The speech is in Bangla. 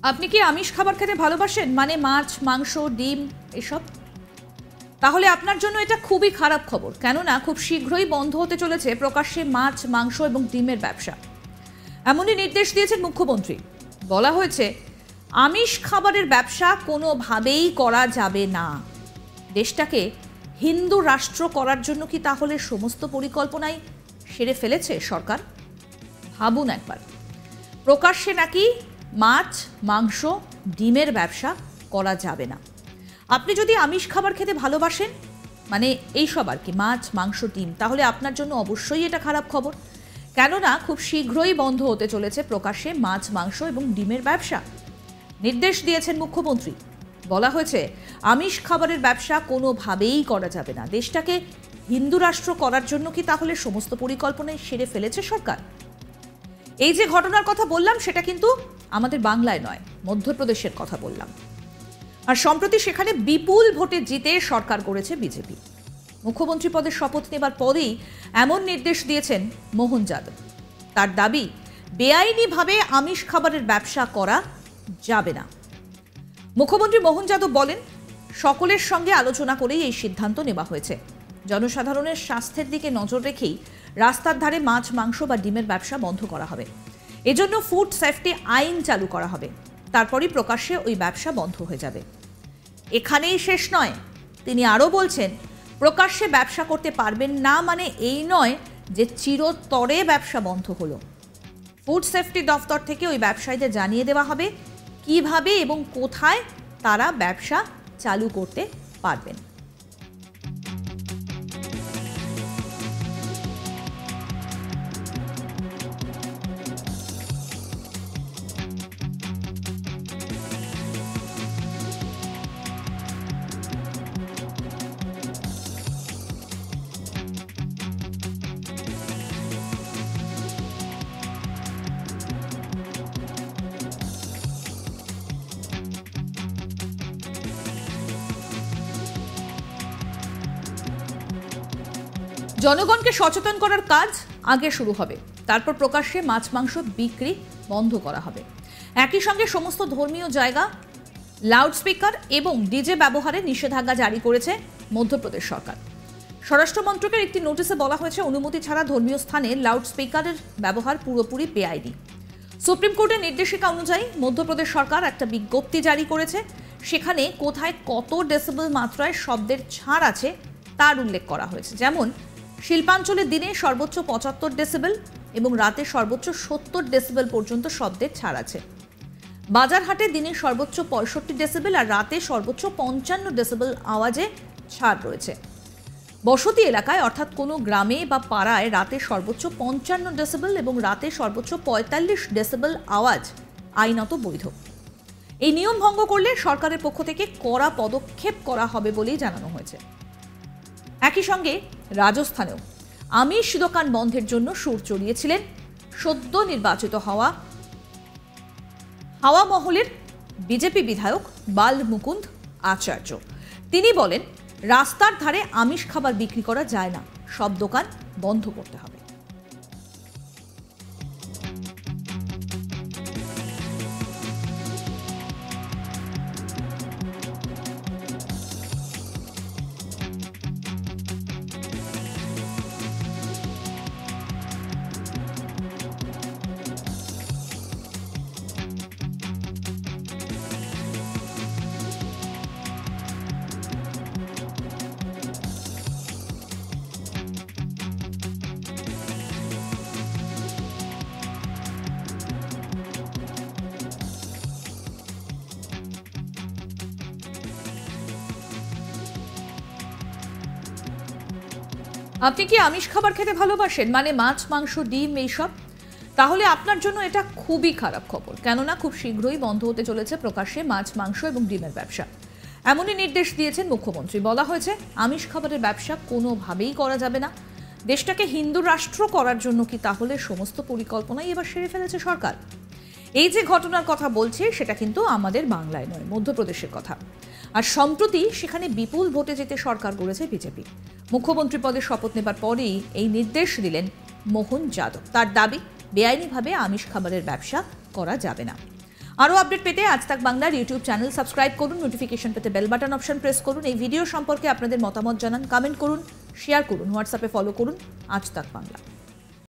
আপনি কি আমিষ খাবার খেতে ভালোবাসেন, মানে মাছ, মাংস, ডিম এসব? তাহলে আপনার জন্য এটা খুবই খারাপ খবর, কেননা খুব শীঘ্রই বন্ধ হতে চলেছে প্রকাশ্যে মাছ, মাংস এবং ডিমের ব্যবসা। এমনই নির্দেশ দিয়েছেন মুখ্যমন্ত্রী। বলা হয়েছে, আমিষ খাবারের ব্যবসা কোনোভাবেই করা যাবে না। দেশটাকে হিন্দু রাষ্ট্র করার জন্য কি তাহলে সমস্ত পরিকল্পনাই সেরে ফেলেছে সরকার? ভাবুন একবার, প্রকাশ্যে নাকি মাছ, মাংস, ডিমের ব্যবসা করা যাবে না। আপনি যদি আমিষ খাবার খেতে ভালোবাসেন, মানে এইসব আর কি, মাছ, মাংস, ডিম, তাহলে আপনার জন্য অবশ্যই এটা খারাপ খবর, কেননা খুব শীঘ্রই বন্ধ হতে চলেছে প্রকাশ্যে মাছ, মাংস এবং ডিমের ব্যবসা। নির্দেশ দিয়েছেন মুখ্যমন্ত্রী। বলা হয়েছে, আমিষ খাবারের ব্যবসা কোনোভাবেই করা যাবে না। দেশটাকে হিন্দু রাষ্ট্র করার জন্য কি তাহলে সমস্ত পরিকল্পনাই সেরে ফেলেছে সরকার? এই যে ঘটনার কথা বললাম, সেটা কিন্তু আমাদের বাংলায় নয়, মধ্যপ্রদেশের কথা বললাম। আর সম্প্রতি সেখানে বিপুল ভোটে জিতে সরকার গড়েছে বিজেপি। মুখ্যমন্ত্রী পদের শপথ নেবার পরেই এমন নির্দেশ দিয়েছেন মোহন যাদব। তার দাবি, বেআইনিভাবে আমিষ খাবারের ব্যবসা করা যাবে না। মুখ্যমন্ত্রী মোহন যাদব বলেন, সকলের সঙ্গে আলোচনা করেই এই সিদ্ধান্ত নেওয়া হয়েছে। জনসাধারণের স্বাস্থ্যের দিকে নজর রেখেই রাস্তার ধারে মাছ, মাংস বা ডিমের ব্যবসা বন্ধ করা হবে। এজন্য ফুড সেফটি আইন চালু করা হবে। তারপরই প্রকাশ্যে ওই ব্যবসা বন্ধ হয়ে যাবে। এখানেই শেষ নয়, তিনি আরও বলছেন, প্রকাশ্যে ব্যবসা করতে পারবেন না মানে এই নয় যে চিরতরে ব্যবসা বন্ধ হলো। ফুড সেফটি দফতর থেকে ওই ব্যবসায়ীদের জানিয়ে দেওয়া হবে কিভাবে এবং কোথায় তারা ব্যবসা চালু করতে পারবেন। জনগণকে সচেতন করার কাজ আগে শুরু হবে, তারপর প্রকাশ্যে মাছ, মাংস বিক্রি বন্ধ করা হবে। একই সঙ্গে সমস্ত ধর্মীয় জায়গা, লাউডস্পিকার এবং ডিজে ব্যবহারে নিষেধাজ্ঞা জারি করেছে মধ্যপ্রদেশ সরকার। স্বরাষ্ট্র মন্ত্রকের একটি নোটিশে বলা হয়েছে, অনুমতি ছাড়া ধর্মীয় স্থানে লাউডস্পিকারের ব্যবহার পুরোপুরি বেআইনি। সুপ্রিম কোর্টের নির্দেশিকা অনুযায়ী মধ্যপ্রদেশ সরকার একটা বিজ্ঞপ্তি জারি করেছে। সেখানে কোথায় কত ডেসিবেল মাত্রায় শব্দের ছাড় আছে তার উল্লেখ করা হয়েছে। যেমন শিল্পাঞ্চলে দিনে সর্বোচ্চ 75 ডেসিবেল এবং রাতে সর্বোচ্চ 70 ডেসিবেল পর্যন্ত শব্দের ছাড় আছে। বাজারহাটে দিনে সর্বোচ্চ 65 ডেসিবেল আর রাতে সর্বোচ্চ 55 ডেসিবেল আওয়াজে ছাড় রয়েছে। বসতি এলাকায় অর্থাৎ কোনো গ্রামে বা পাড়ায় রাতে সর্বোচ্চ 55 ডেসিবেল এবং রাতে সর্বোচ্চ 45 ডেসিবেল আওয়াজ আইনত বৈধ। এই নিয়ম ভঙ্গ করলে সরকারের পক্ষ থেকে কড়া পদক্ষেপ করা হবে বলেই জানানো হয়েছে। একই সঙ্গে রাজস্থানেও আমিষ দোকান বন্ধের জন্য সুর চড়িয়েছিলেন সদ্য নির্বাচিত হাওয়া মহলের বিজেপি বিধায়ক বাল মুকুন্দ আচার্য। তিনি বলেন, রাস্তার ধারে আমিষ খাবার বিক্রি করা যায় না, সব দোকান বন্ধ করতে হবে। আপনি কি আমিষ খাবার খেতে ভালোবাসেন, মানে মাছ, মাংস, ডিম এইসব? তাহলে আপনার জন্য এটা খুবই খারাপ খবর, কেননা খুব শীঘ্রই বন্ধ হতে চলেছে প্রকাশ্যে মাছ, মাংস এবং ডিমের ব্যবসা। এমনই নির্দেশ দিয়েছেন মুখ্যমন্ত্রী। বলা হয়েছে, আমিষ খাবারের ব্যবসা কোনোভাবেই করা যাবে না। দেশটাকে হিন্দু রাষ্ট্র করার জন্য কি তাহলে সমস্ত পরিকল্পনাই এবার সেরে ফেলেছে সরকার? এই যে ঘটনার কথা বলছে, সেটা কিন্তু আমাদের বাংলায় নয়, মধ্যপ্রদেশের কথা। আর সম্প্রতি সেখানে বিপুল ভোটে জিতে সরকার গড়েছে বিজেপি। মুখ্যমন্ত্রী পদে শপথ নেবার পরেই এই নির্দেশ দিলেন মোহন যাদব। তার দাবি, বেআইনিভাবে আমিষ খাবারের ব্যবসা করা যাবে না। আরও আপডেট পেতে আজ তাক বাংলার ইউটিউব চ্যানেল সাবস্ক্রাইব করুন, নোটিফিকেশন পেতে বেল বাটন অপশন প্রেস করুন। এই ভিডিও সম্পর্কে আপনাদের মতামত জানান, কমেন্ট করুন, শেয়ার করুন, হোয়াটসঅ্যাপে ফলো করুন আজ তাক বাংলা।